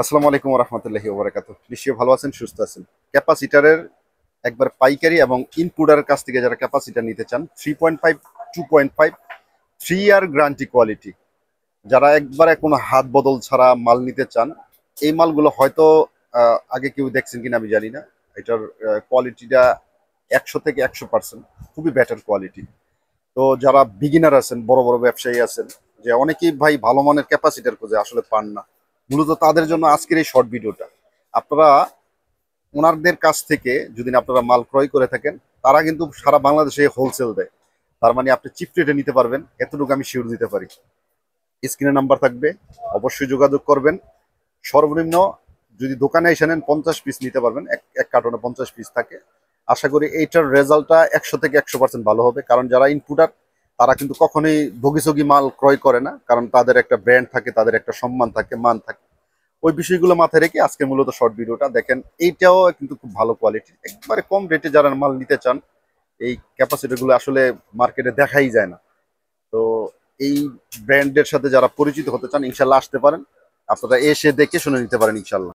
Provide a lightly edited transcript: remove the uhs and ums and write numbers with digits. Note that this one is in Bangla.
আসসালামু আলাইকুম রহমতুল্লাহি ওবরাকাতু। নিশ্চয়ই ভালো আছেন, সুস্থ আছেন। ক্যাপাসিটারের একবার পাইকারি এবং ইনপুটারের কাছ থেকে যারা ক্যাপাসিটার নিতে চান, 3.5, 2.5, 3 ইয়ার গ্যারান্টি কোয়ালিটি, যারা একবারে কোনো হাত বদল ছাড়া মাল নিতে চান, এই মালগুলো হয়তো আগে কেউ দেখছেন কিনা আমি জানি না। এটার কোয়ালিটিটা 100 থেকে 100% খুবই বেটার কোয়ালিটি। তো যারা বিগিনার আছেন, বড় বড় ব্যবসায়ী আছেন, যে অনেকেই ভাই ভালো মানের ক্যাপাসিটার খুঁজে আসলে পান না, মূলত তাদের জন্য আজকের এই শর্ট ভিডিওটা। আপনারা ওনারদের কাছ থেকে যদি আপনারা মাল ক্রয় করে থাকেন, তারা কিন্তু সারা বাংলাদেশে হোলসেল দেয়। তার মানে আপনি চিপ রেটে নিতে পারবেন, এতটুকু আমি শিওর দিতে পারি। স্ক্রিনে নাম্বার থাকবে, অবশ্যই যোগাযোগ করবেন। সর্বনিম্ন যদি দোকানে এসে নেন 50 পিস নিতে পারবেন, এক এক কার্টনে 50 পিস থাকে। আশা করি এইটার রেজাল্টটা 100 থেকে 100% ভালো হবে, কারণ যারা ইনপুটার তারা কিন্তু কখনোই ভোগিসগি মাল ক্রয় করে না, কারণ তাদের একটা ব্র্যান্ড থাকে, তাদের একটা সম্মান থাকে, মান থাকে। ওই বিষয়গুলো মাথায় রেখে আজকে মূলত শর্ট ভিডিওটা দেখেন। এইটাও কিন্তু খুব ভালো কোয়ালিটি, একবারে কম রেটে যারা মাল নিতে চান, এই ক্যাপাসিটিগুলো আসলে মার্কেটে দেখাই যায় না। তো এই ব্র্যান্ডের সাথে যারা পরিচিত হতে চান, ইনশাল্লাহ আসতে পারেন। আপনারা এসে দেখে শুনে নিতে পারেন ইনশাল্লাহ।